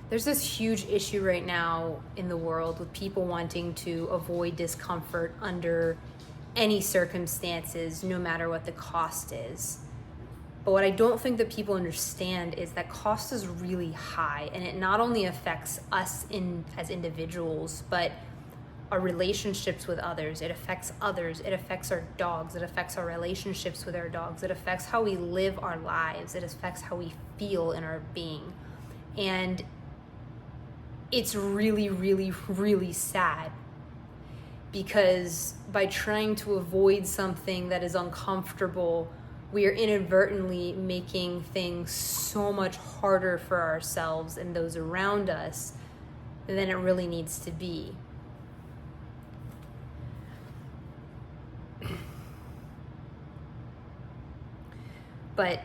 There's this huge issue right now in the world with people wanting to avoid discomfort under any circumstances, no matter what the cost is. But what I don't think that people understand is that cost is really high, and it not only affects us as individuals, but our relationships with others. It affects others. It affects our dogs. It affects our relationships with our dogs. It affects how we live our lives. It affects how we feel in our being. And it's really, really, really sad, because by trying to avoid something that is uncomfortable, we are inadvertently making things so much harder for ourselves and those around us than it really needs to be. But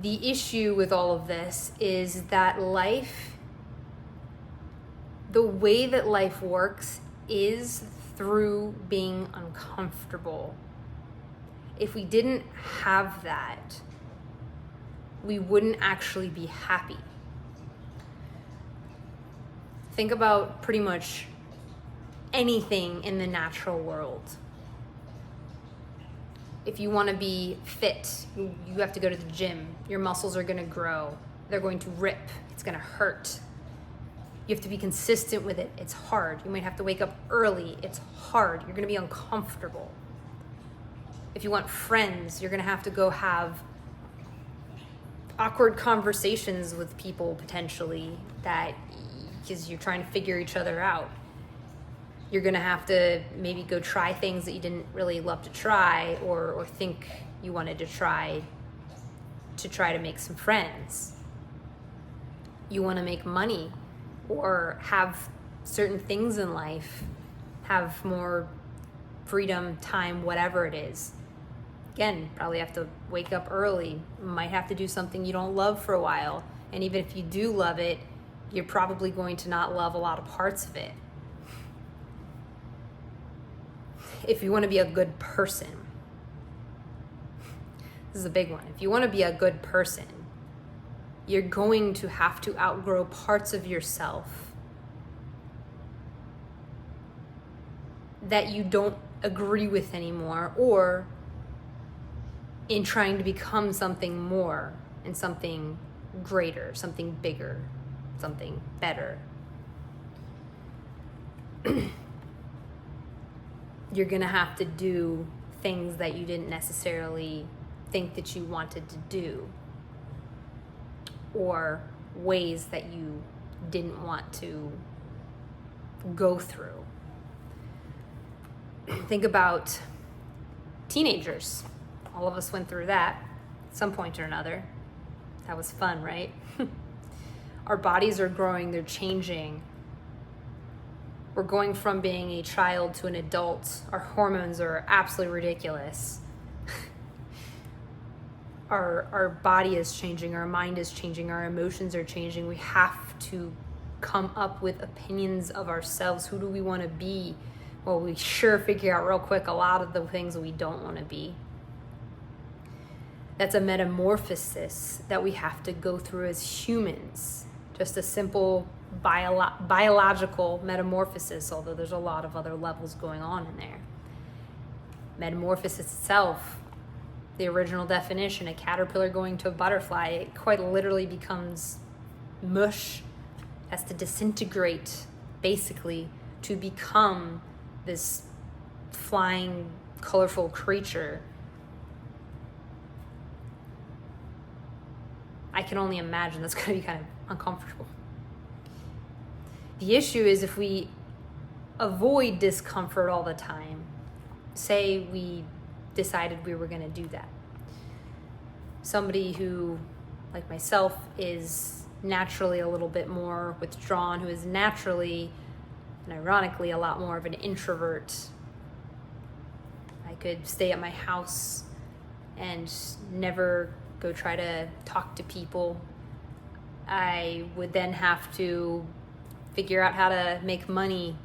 the issue with all of this is that the way that life works is through being uncomfortable. If we didn't have that, we wouldn't actually be happy. Think about pretty much anything in the natural world. If you want to be fit, you have to go to the gym. Your muscles are going to grow. They're going to rip. It's going to hurt. You have to be consistent with it. It's hard. You might have to wake up early. It's hard. You're going to be uncomfortable. If you want friends, you're going to have to go have awkward conversations with people potentially, because you're trying to figure each other out. You're going to have to maybe go try things that you didn't really love to try or think you wanted to try to make some friends. You want to make money or have certain things in life, have more freedom, time, whatever it is. Again, probably have to wake up early, might have to do something you don't love for a while. And even if you do love it, you're probably going to not love a lot of parts of it. If you want to be a good person, this is a big one. If you want to be a good person, you're going to have to outgrow parts of yourself that you don't agree with anymore, or in trying to become something more and something greater, something bigger, something better. You're going to have to do things that you didn't necessarily think that you wanted to do, or ways that you didn't want to go through. Think about teenagers. All of us went through that at some point or another. That was fun, right? Our bodies are growing, they're changing. We're going from being a child to an adult. Our hormones are absolutely ridiculous. Our body is changing, our mind is changing, our emotions are changing. We have to come up with opinions of ourselves. Who do we want to be? Well, we sure figure out real quick a lot of the things we don't want to be. That's a metamorphosis that we have to go through as humans. Just a simple biological metamorphosis, although there's a lot of other levels going on in there. Metamorphosis itself, the original definition, a caterpillar going to a butterfly, it quite literally becomes mush, has to disintegrate, basically, to become this flying, colorful creature. I can only imagine that's going to be kind of uncomfortable. The issue is if we avoid discomfort all the time, say we decided we were going to do that. Somebody who, like myself, is naturally a little bit more withdrawn, who is naturally and ironically a lot more of an introvert. I could stay at my house and never go try to talk to people. I would then have to figure out how to make money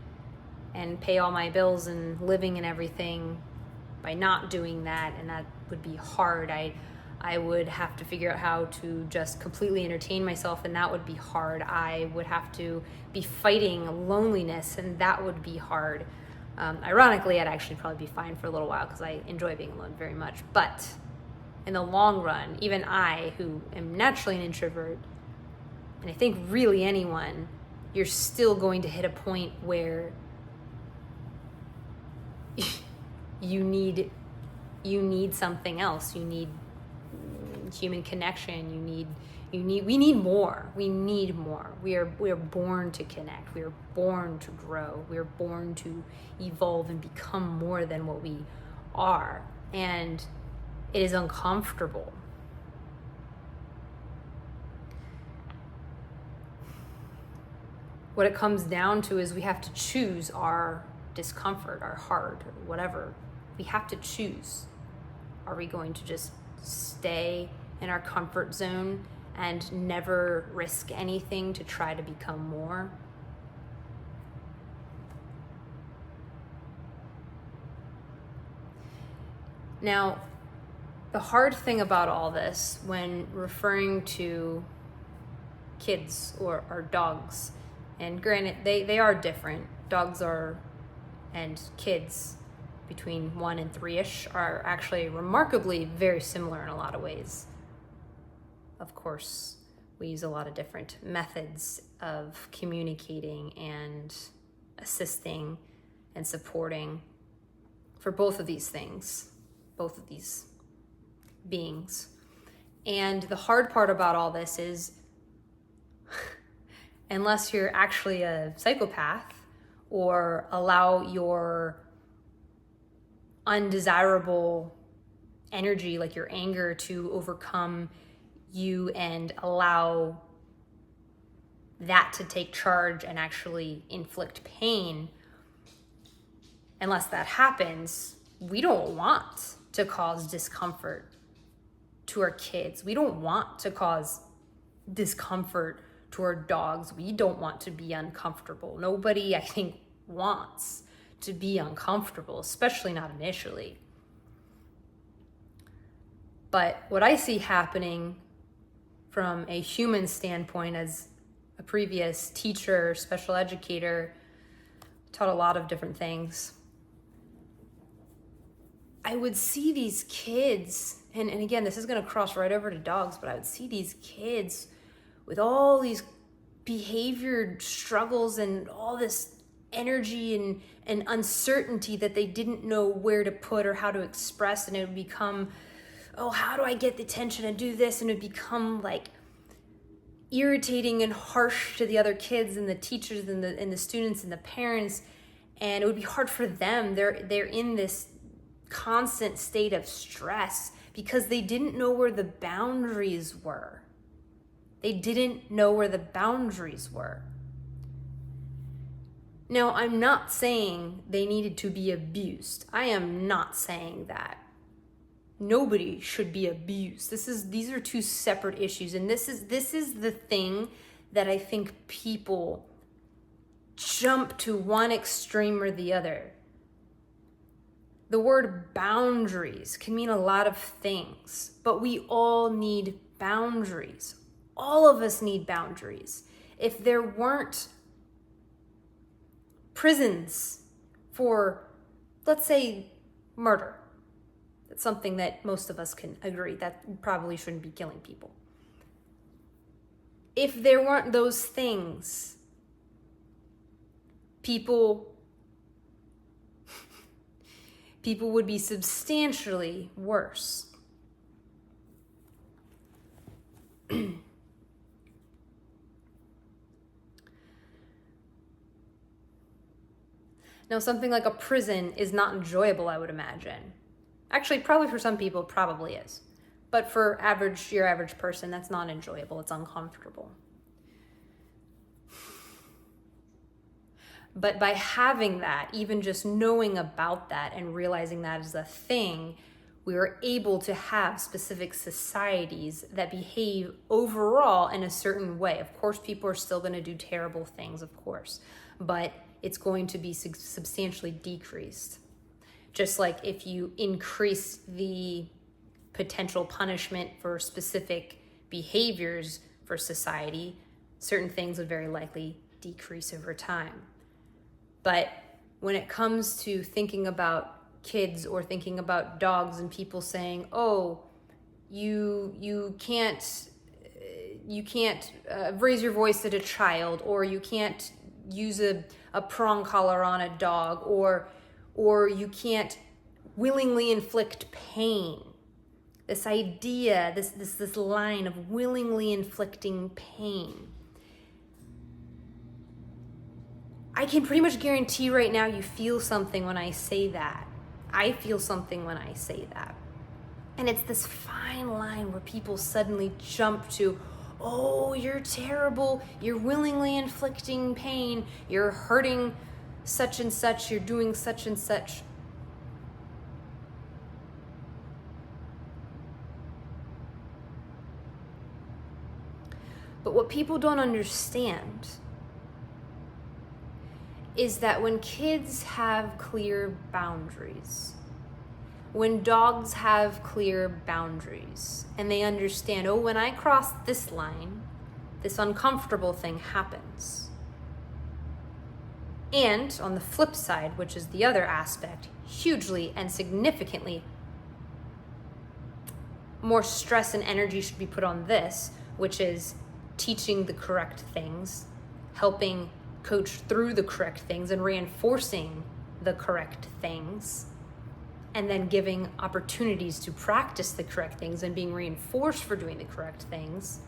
and pay all my bills and living and everything by not doing that, and that would be hard. I I would have to figure out how to just completely entertain myself, and that would be hard. I would have to be fighting loneliness, and that would be hard. Ironically, I'd actually probably be fine for a little while because I enjoy being alone very much. But in the long run, even I, who am naturally an introvert, and I think really anyone, you're still going to hit a point where you need something else. You need human connection. We need more. We need more. We are born to connect. We are born to grow. We are born to evolve and become more than what we are. And it is uncomfortable. What it comes down to is we have to choose our discomfort, our hard, or whatever. We have to choose. Are we going to just stay in our comfort zone and never risk anything to try to become more? Now, the hard thing about all this when referring to kids or dogs, and granted, they are different. Dogs are, and kids between 1 and 3-ish are actually remarkably very similar in a lot of ways. Of course, we use a lot of different methods of communicating and assisting and supporting for both of these things, both of these beings. And the hard part about all this is unless you're actually a psychopath or allow your undesirable energy, like your anger, to overcome you and allow that to take charge and actually inflict pain, unless that happens, we don't want to cause discomfort to our kids. We don't want to cause discomfort to our dogs. We don't want to be uncomfortable. Nobody, I think, wants to be uncomfortable, especially not initially. But what I see happening from a human standpoint, as a previous teacher, special educator, taught a lot of different things, I would see these kids, and again, this is going to cross right over to dogs, but I would see these kids with all these behavior struggles and all this energy and uncertainty that they didn't know where to put or how to express, and it would become, oh, how do I get the attention and do this? And it would become like irritating and harsh to the other kids and the teachers and the students and the parents, and it would be hard for them. They're in this constant state of stress because they didn't know where the boundaries were. They didn't know where the boundaries were. Now, I'm not saying they needed to be abused. I am not saying that. Nobody should be abused. These are two separate issues, and this is the thing that I think people jump to one extreme or the other. The word boundaries can mean a lot of things, but we all need boundaries. All of us need boundaries. If there weren't prisons for, let's say, murder, that's something that most of us can agree that you probably shouldn't be killing people. If there weren't those things, people would be substantially worse. Now, something like a prison is not enjoyable, I would imagine. Actually, probably for some people, it probably is. But for your average person, that's not enjoyable. It's uncomfortable. But by having that, even just knowing about that and realizing that is a thing, we were able to have specific societies that behave overall in a certain way. Of course, people are still going to do terrible things, of course, but it's going to be substantially decreased. Just like if you increase the potential punishment for specific behaviors for society, certain things would very likely decrease over time. But when it comes to thinking about kids or thinking about dogs and people saying, oh, you can't raise your voice at a child, or you can't use a prong collar on a dog, or you can't willingly inflict pain. This idea, this line of willingly inflicting pain. I can pretty much guarantee right now you feel something when I say that. I feel something when I say that. And it's this fine line where people suddenly jump to, oh, you're terrible, you're willingly inflicting pain, you're hurting such and such, you're doing such and such. But what people don't understand is that when kids have clear boundaries, when dogs have clear boundaries, and they understand, oh, when I cross this line, this uncomfortable thing happens. And on the flip side, which is the other aspect, hugely and significantly more stress and energy should be put on this, which is teaching the correct things, helping coach through the correct things and reinforcing the correct things, and then giving opportunities to practice the correct things and being reinforced for doing the correct things.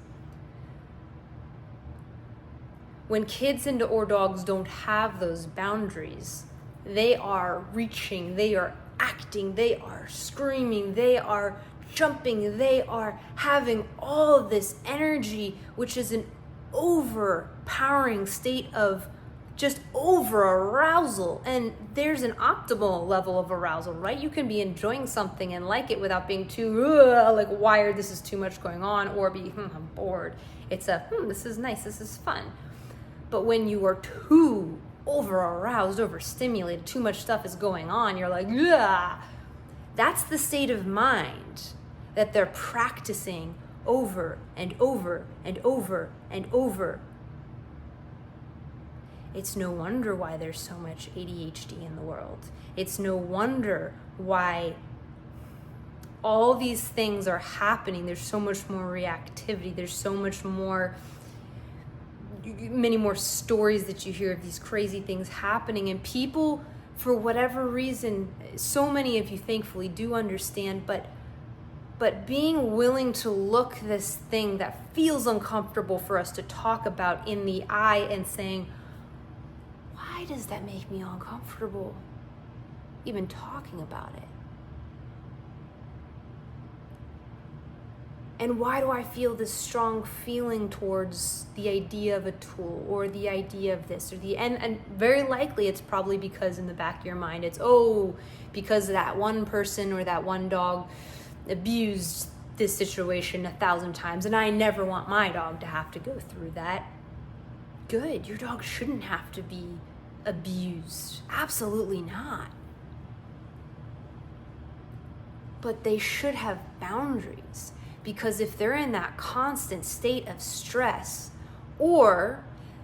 When kids or dogs don't have those boundaries, they are reaching, they are acting, they are screaming, they are jumping, they are having all of this energy, which is an overpowering state of just over arousal. And there's an optimal level of arousal, right? You can be enjoying something and like it without being too like wired, this is too much going on, or be I'm bored. It's this is nice, this is fun. But when you are too over aroused, overstimulated, too much stuff is going on, you're like, ugh. That's the state of mind that they're practicing over and over and over and over. It's no wonder why there's so much ADHD in the world. It's no wonder why all these things are happening. There's so much more reactivity. There's so much more, many more stories that you hear of these crazy things happening. And people, for whatever reason, so many of you thankfully do understand, but being willing to look this thing that feels uncomfortable for us to talk about in the eye and saying, why does that make me uncomfortable even talking about it? And why do I feel this strong feeling towards the idea of a tool or the idea of this or and very likely it's probably because in the back of your mind it's, oh, because that one person or that one dog abused this situation 1,000 times and I never want my dog to have to go through that. Good, your dog shouldn't have to be abused. Absolutely not. But they should have boundaries, because if they're in that constant state of stress, or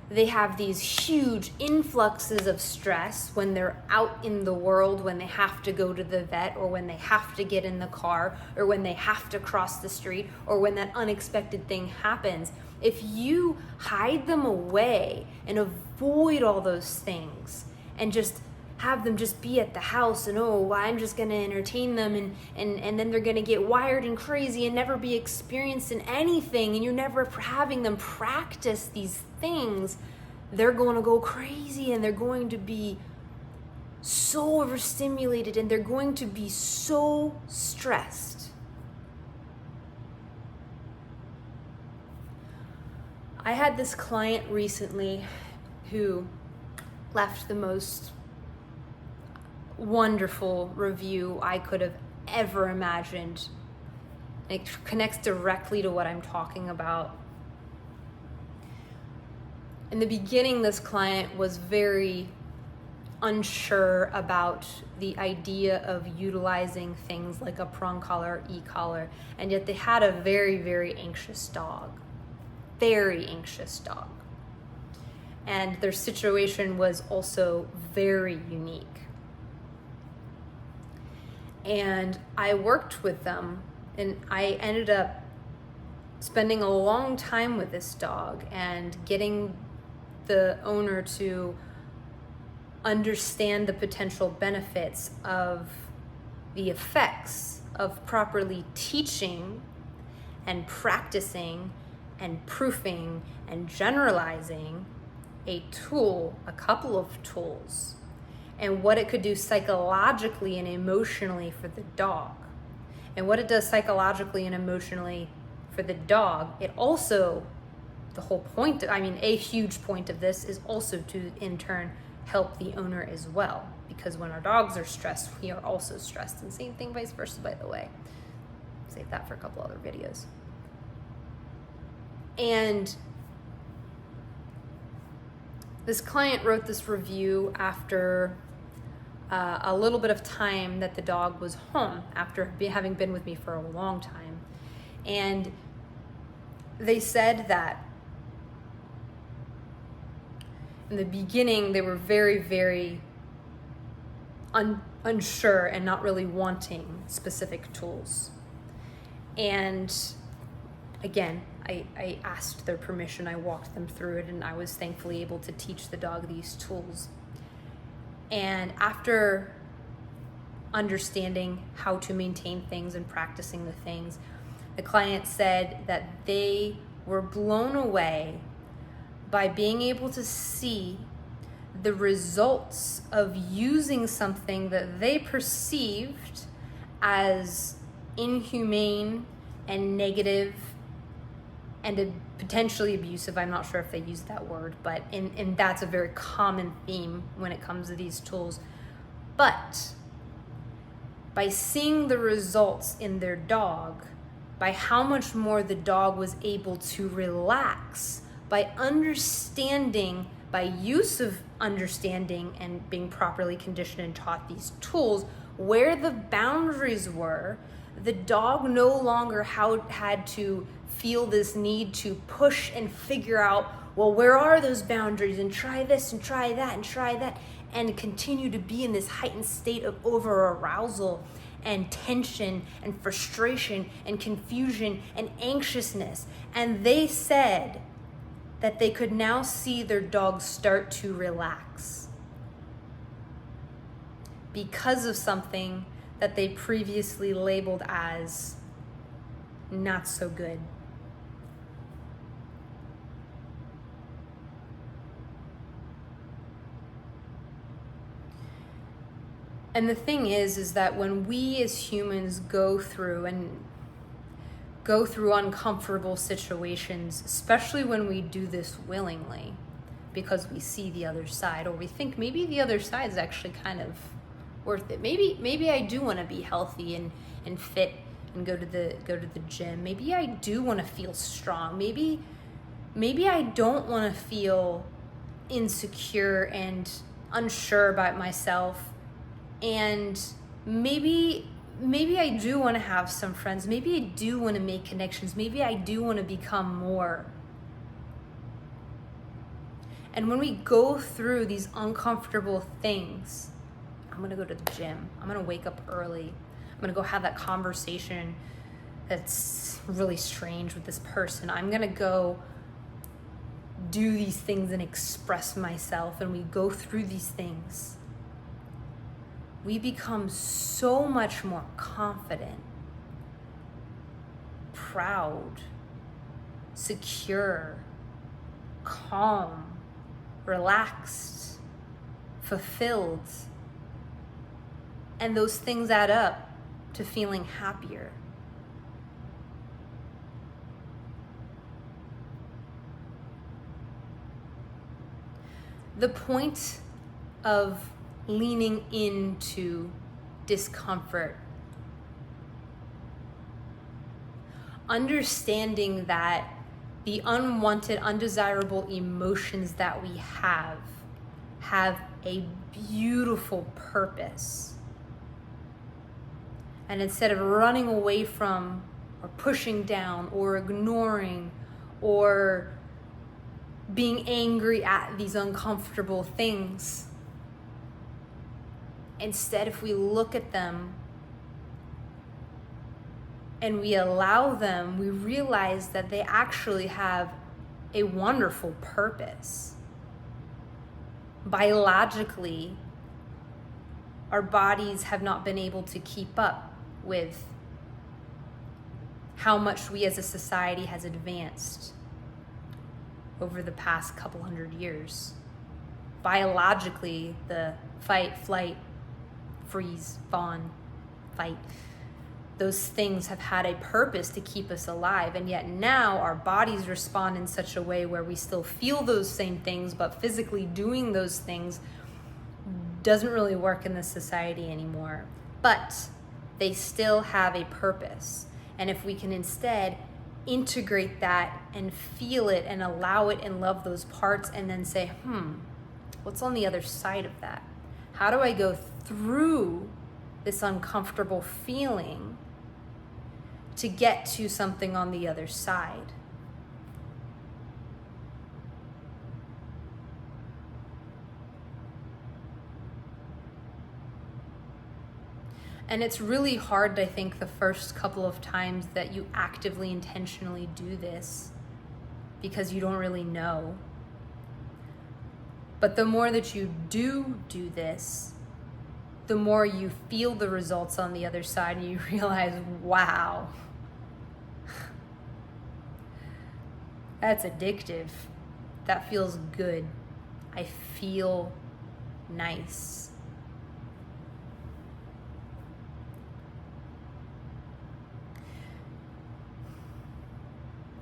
they have these huge influxes of stress when they're out in the world, when they have to go to the vet, or when they have to get in the car, or when they have to cross the street, or when that unexpected thing happens, if you hide them away and avoid all those things and just have them just be at the house and, oh, I'm just going to entertain them and then they're going to get wired and crazy and never be experienced in anything, and you're never having them practice these things, they're going to go crazy and they're going to be so overstimulated and they're going to be so stressed. I had this client recently who left the most wonderful review I could have ever imagined. It connects directly to what I'm talking about. In the beginning, this client was very unsure about the idea of utilizing things like a prong collar or e-collar, and yet they had a very, very anxious dog. Very anxious dog. And their situation was also very unique. And I worked with them, and I ended up spending a long time with this dog and getting the owner to understand the potential benefits of the effects of properly teaching and practicing and proofing and generalizing a tool, a couple of tools, and what it could do psychologically and emotionally for the dog. And what it does psychologically and emotionally for the dog, it also, the whole point, a huge point of this is also to, in turn, help the owner as well. Because when our dogs are stressed, we are also stressed. And same thing vice versa, by the way. Save that for a couple other videos. And this client wrote this review after a little bit of time that the dog was home, after having been with me for a long time. And they said that in the beginning, they were very, very unsure and not really wanting specific tools. And again, I asked their permission, I walked them through it, and I was thankfully able to teach the dog these tools. And after understanding how to maintain things and practicing the things, the client said that they were blown away by being able to see the results of using something that they perceived as inhumane and negative and potentially abusive. I'm not sure if they used that word, but and that's a very common theme when it comes to these tools. But by seeing the results in their dog, by how much more the dog was able to relax, by understanding, by use of understanding and being properly conditioned and taught these tools, where the boundaries were, the dog no longer had to feel this need to push and figure out, well, where are those boundaries, and try this and try that and try that, and continue to be in this heightened state of over arousal and tension and frustration and confusion and anxiousness. And they said that they could now see their dog start to relax because of something that they previously labeled as not so good. And the thing is that when we as humans go through uncomfortable situations, especially when we do this willingly, because we see the other side, or we think maybe the other side is actually kind of worth it. Maybe I do want to be healthy and fit and go to the gym. Maybe I do want to feel strong. Maybe I don't want to feel insecure and unsure about myself. And maybe I do want to have some friends. Maybe I do want to make connections. Maybe I do want to become more. And when we go through these uncomfortable things, I'm going to go to the gym. I'm going to wake up early. I'm going to go have that conversation that's really strange with this person. I'm going to go do these things and express myself. And we go through these things. We become so much more confident, proud, secure, calm, relaxed, fulfilled. And those things add up to feeling happier. The point of leaning into discomfort, understanding that the unwanted, undesirable emotions that we have have a beautiful purpose. And instead of running away from or pushing down or ignoring or being angry at these uncomfortable things, instead, if we look at them and we allow them, we realize that they actually have a wonderful purpose. Biologically, our bodies have not been able to keep up with how much we as a society has advanced over the past couple hundred years. Biologically, the fight, flight, freeze, fawn, fight, those things have had a purpose to keep us alive, and yet now our bodies respond in such a way where we still feel those same things, but physically doing those things doesn't really work in this society anymore. But they still have a purpose. And if we can instead integrate that and feel it and allow it and love those parts, and then say, what's on the other side of that? How do I go through this uncomfortable feeling to get to something on the other side? And it's really hard, I think, the first couple of times that you actively, intentionally do this, because you don't really know. But the more that you do this, the more you feel the results on the other side, and you realize, wow, that's addictive. That feels good. I feel nice.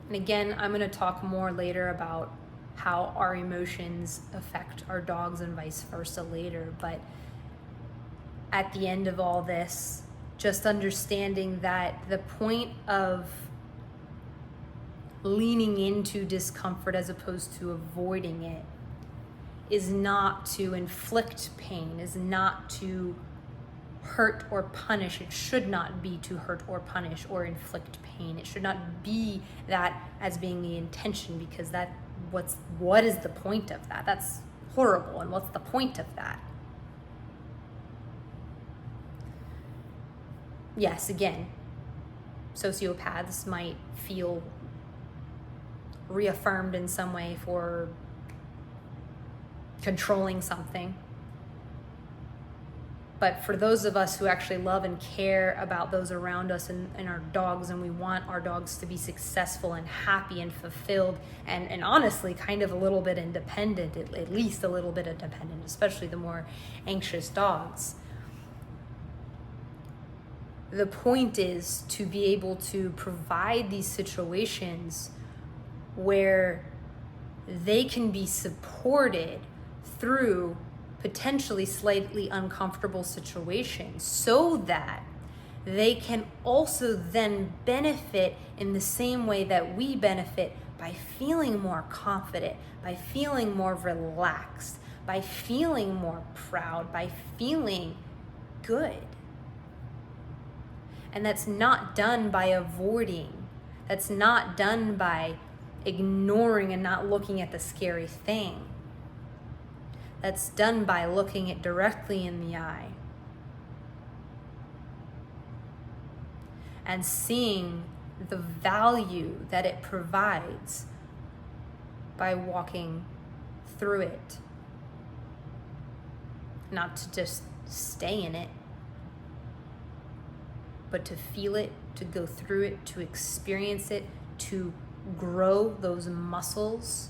And again, I'm going to talk more later about how our emotions affect our dogs and vice versa later. But at the end of all this, just understanding that the point of leaning into discomfort as opposed to avoiding it is not to inflict pain, is not to hurt or punish. It should not be to hurt or punish or inflict pain. It should not be that as being the intention, because what is the point of that? That's horrible. And what's the point of that? Yes, again, sociopaths might feel reaffirmed in some way for controlling something. But for those of us who actually love and care about those around us and our dogs, and we want our dogs to be successful and happy and fulfilled and honestly kind of a little bit independent, at least a little bit independent, especially the more anxious dogs. The point is to be able to provide these situations where they can be supported through potentially slightly uncomfortable situations, so that they can also then benefit in the same way that we benefit, by feeling more confident, by feeling more relaxed, by feeling more proud, by feeling good. And that's not done by avoiding. That's not done by ignoring and not looking at the scary thing. That's done by looking it directly in the eye and seeing the value that it provides by walking through it. Not to just stay in it, but to feel it, to go through it, to experience it, to grow those muscles,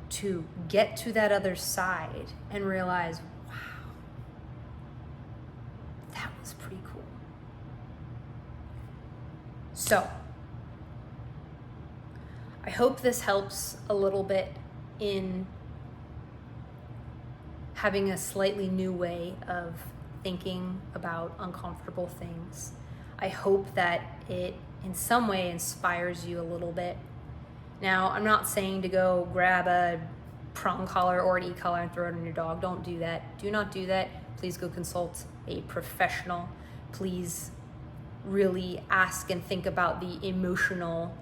to get to that other side and realize, wow, that was pretty cool. So, I hope this helps a little bit in having a slightly new way of thinking about uncomfortable things. I hope that it in some way inspires you a little bit. Now, I'm not saying to go grab a prong collar or an e-collar and throw it on your dog. Don't do that. Do not do that. Please go consult a professional. Please really ask and think about the emotional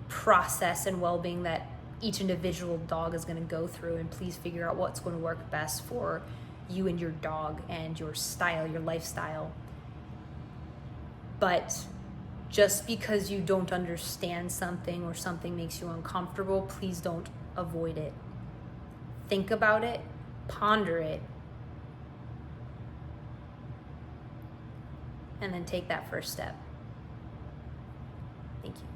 process and well-being that each individual dog is going to go through, and please figure out what's going to work best for you and your dog and your style, your lifestyle. But just because you don't understand something or something makes you uncomfortable, please don't avoid it. Think about it, ponder it, and then take that first step. Thank you.